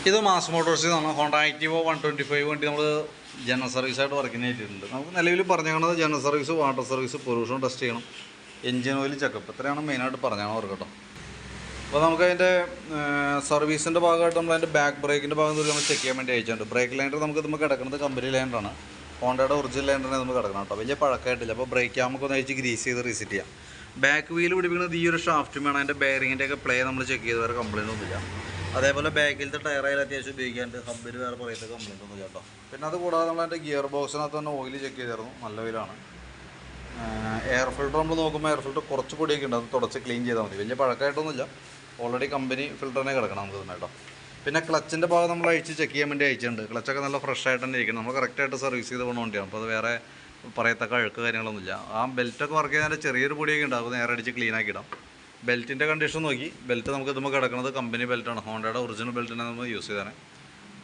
ഇത് മാസ് മോട്ടോഴ്സിൽ നിന്നാണ് ഹോണ്ട ആക്റ്റീവോ 125 വണ്ടി നമ്മൾ ജനറൽ സർവീസായിട്ട് വർക്കിന് ചെയ്തിട്ടുണ്ട്. നമുക്ക് നിലവിൽ പറഞ്ഞേക്കുന്നത് general service, water service, pollution test ചെയ്യണം, എൻജിൻ ഓയിൽ ചെക്കപ്പ്, ഇത്രയാണ് മെയിനായിട്ട് പറഞ്ഞാണ് അവർക്ക് കേട്ടോ. അപ്പോൾ നമുക്ക് അതിൻ്റെ സർവീസിൻ്റെ ഭാഗമായിട്ട് നമ്മൾ അതിൻ്റെ ബാക്ക് ബ്രേക്കിൻ്റെ ഭാഗം നമ്മൾ ചെക്ക് ചെയ്യാൻ വേണ്ടി അയച്ചിട്ടുണ്ട്. ബ്രേക്ക് ലൈൻഡർ നമുക്ക് കിടക്കുന്നത് കമ്പനി ലൈൻഡറാണ്, ഹോണ്ടയുടെ ഒറിജിനൽ ലൈൻഡറിനെ നമുക്ക് കിടക്കണം കേട്ടോ. വലിയ പഴക്കമായിട്ടില്ല. അപ്പോൾ ബ്രേക്ക് നമുക്കൊന്ന് അയച്ച് ഗ്രീസ് ചെയ്ത് റീസെറ്റ് ചെയ്യാം. ബാക്ക് വീൽ പിടിപ്പിക്കുന്നത് ഈ ഒരു ഷാഫ്റ്റും വേണം. അതിൻ്റെ ബെയറിങ്ങിൻ്റെ ഒക്കെ പ്ലേ നമ്മൾ ചെക്ക് ചെയ്ത് വേറെ കംപ്ലയിൻ്റ് ഒന്നുമില്ല. അതേപോലെ ബാക്കിലത്തെ ടയറായാലും അത്യാവശ്യം ഉപയോഗിക്കാണ്ട്, ഹബ്ബിൽ വേറെ പറയത്തെ കംപ്ലയിൻ്റ് ഒന്നും കേട്ടോ. പിന്നെ അത് കൂടാതെ നമ്മൾ അതിൻ്റെ ഗിയർ ബോക്സിനകത്ത് തന്നെ ഓയിൽ ചെക്ക് ചെയ്തിരുന്നു, നല്ല ഓയിലാണ്. എയർ ഫിൽറ്റർ നമ്മൾ നോക്കുമ്പോൾ എയർ ഫിൽറ്റർ കുറച്ച് പൊടിയൊക്കെ ഉണ്ട്, അത് തുടച്ച് ക്ലീൻ ചെയ്താൽ മതി. വലിയ പഴക്കമായിട്ടൊന്നുമില്ല, ഓൾറെഡി കമ്പനി ഫിൽറ്ററിനെ കിടക്കണം നമുക്ക് തന്നെ കേട്ടോ. പിന്നെ ക്ലച്ചിൻ്റെ ഭാഗം നമ്മൾ അയച്ച് ചെക്ക് ചെയ്യാൻ വേണ്ടി അയച്ചിട്ടുണ്ട്. ക്ലച്ചൊക്കെ നല്ല ഫ്രഷ് ആയിട്ട് തന്നെ ഇരിക്കണം, നമ്മൾ കറക്റ്റായിട്ട് സർവീസ് ചെയ്ത് പോകണ വണ്ടിയാണ്. അപ്പോൾ അത് വേറെ പറയത്തക്ക അഴുക്ക് കാര്യങ്ങളൊന്നുമില്ല. ആ ബെൽറ്റൊക്കെ വർക്ക് ചെയ്താൽ ചെറിയൊരു പൊടിയൊക്കെ ഉണ്ടാകും, അത് നേരെ അടിച്ച് ക്ലീൻ ആക്കി ഇടാം. ബെൽറ്റിൻ്റെ കണ്ടീഷൻ നോക്കി, ബെൽറ്റ് നമുക്ക് ഇതുമ്പോൾ കിടക്കുന്നത് കമ്പനി ബെൽറ്റാണ്, ഹോണ്ടയുടെ ഒറിജിനൽ ബെൽറ്റിനെ നമ്മൾ യൂസ് ചെയ്താണ്.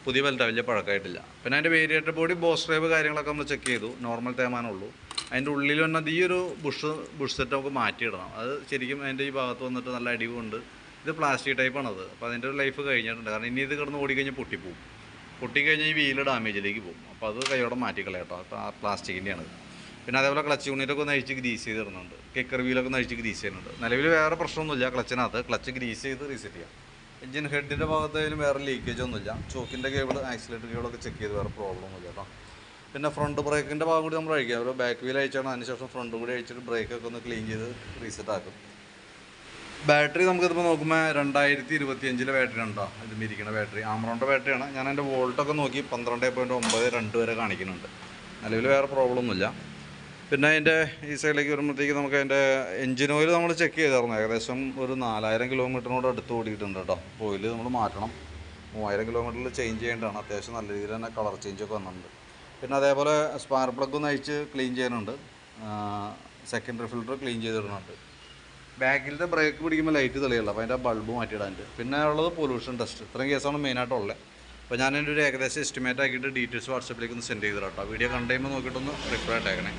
പുതിയ ബെൽറ്റാണ്, വലിയ പഴക്കമായിട്ടില്ല. പിന്നെ അതിൻ്റെ വേരിയേറ്റർ ബോഡി, ബോസ് ഡ്രൈവ് കാര്യങ്ങളൊക്കെ നമ്മൾ ചെക്ക് ചെയ്തു, നോർമൽ തേമാനമുള്ളൂ. അതിൻ്റെ ഉള്ളിൽ വന്നത് ഈ ഒരു ബുഷ് സെറ്റ് നമുക്ക് മാറ്റിയിടണം. അത് ശരിക്കും അതിൻ്റെ ഈ ഭാഗത്ത് വന്നിട്ട് നല്ല അടിവുണ്ട്. ഇത് പ്ലാസ്റ്റിക് ടൈപ്പാണത്. അപ്പോൾ അതിൻ്റെ ഒരു ലൈഫ് കഴിഞ്ഞിട്ടുണ്ട്. കാരണം ഇനി ഇത് കിടന്ന് ഓടിക്കഴിഞ്ഞാൽ പൊട്ടിപ്പോവും. പൊട്ടിക്കഴിഞ്ഞാൽ ഈ വീല് ഡാമേജിലേക്ക് പോകും. അപ്പോൾ അത് കൈയോടെ മാറ്റിക്കളയാം കേട്ടോ. അപ്പോൾ ആ പ്ലാസ്റ്റിക്കിൻ്റെയാണ്. പിന്നെ അതേപോലെ ക്ലച്ച് യൂണിറ്റൊക്കെ ഒന്ന് അഴിച്ച് ഗ്രീസ് ചെയ്ത് ഇടുന്നുണ്ട്, കിക്കർ വീലൊക്കെ ഒന്ന് അഴിച്ച് ഗ്രീസ് ചെയ്യുന്നുണ്ട്. നിലവിൽ വേറെ പ്രശ്നമൊന്നുമില്ല ക്ലച്ചിനകത്ത്. ക്ലച്ച് ഗ്രീസ് ചെയ്ത് റീസെറ്റ് ചെയ്യാം. എഞ്ചിൻ ഹെഡിൻ്റെ ഭാഗത്തായാലും വേറെ ലീക്കേജ് ഒന്നുമില്ല. ചോക്കിൻ്റെ കേബിൾ, ആക്സിലേറ്റർ കേബിളൊക്കെ ചെക്ക് ചെയ്ത് വേറെ പ്രോബ്ലം ഒന്നുമില്ല കേട്ടോ. പിന്നെ ഫ്രണ്ട് ബ്രേക്കിൻ്റെ ഭാഗം കൂടി നമ്മൾ അഴിക്കാം. ഒരു ബാക്ക് വീൽ അഴിച്ചാണ്, അതിനുശേഷം ഫ്രണ്ട് കൂടി അഴിച്ചിട്ട് ബ്രേക്കൊക്കെ ഒന്ന് ക്ലീൻ ചെയ്ത് റീസെറ്റ് ആക്കും. ബാറ്ററി നമുക്കിതിപ്പോൾ നോക്കുമ്പോൾ 2025 ബാറ്ററി ഉണ്ടോ ഇതിൽ ഇരിക്കുന്ന ബാറ്ററി, ആമറോണിൻ്റെ ബാറ്ററിയാണ്. ഞാൻ എൻ്റെ വോൾട്ടൊക്കെ നോക്കി 12.92 വരെ കാണിക്കുന്നുണ്ട്. നിലവിൽ വേറെ പ്രോബ്ലം ഒന്നുമില്ല. പിന്നെ അതിൻ്റെ ഈ സൈഡിലേക്ക് വരുമ്പോഴത്തേക്ക് നമുക്ക് അതിൻ്റെ എൻജിൻ ഓയിൽ നമ്മൾ ചെക്ക് ചെയ്തായിരുന്നു. ഏകദേശം ഒരു 4000 കിലോമീറ്ററിനോട് അടുത്ത് ഓടിയിട്ടുണ്ട് കേട്ടോ. ഓയിൽ നമ്മൾ മാറ്റണം. 3000 കിലോമീറ്ററിൽ ചേഞ്ച് ചെയ്യേണ്ടതാണ്. അത്യാവശ്യം നല്ല രീതിയിൽ തന്നെ കളർ ചേഞ്ചൊക്കെ വന്നിട്ടുണ്ട്. പിന്നെ അതേപോലെ സ്പാർക്ക് പ്ലഗ് ഒന്ന് അഴിച്ച് ക്ലീൻ ചെയ്യുന്നുണ്ട്, സെക്കൻഡറി ഫിൽറ്റർ ക്ലീൻ ചെയ്തിടുന്നുണ്ട്. ബാക്കിലത്തെ ബ്രേക്ക് പിടിക്കുമ്പോൾ ലൈറ്റ് തെളിയുള്ളൂ, അപ്പോൾ അതിൻ്റെ ബൾബ് മാറ്റിയിടാനുണ്ട്. പിന്നെ ഉള്ളത് പൊല്യൂഷൻ ടെസ്റ്റ്. ഇത്രയും കേസാണ് മെയിനായിട്ടുള്ളത്. അപ്പോൾ ഞാൻ എൻ്റെ ഒരു ഏകദേശം എസ്റ്റിമേറ്റ് ആക്കിയിട്ട് ഡീറ്റെയിൽസ് വാട്സപ്പിലേക്ക് ഒന്ന് സെൻഡ് ചെയ്തിടാം കേട്ടോ. വീഡിയോ കണ്ടു കഴിയുമ്പോൾ നോക്കിയിട്ടൊന്ന് റിപ്ലൈ ആയിട്ടേക്കണേ.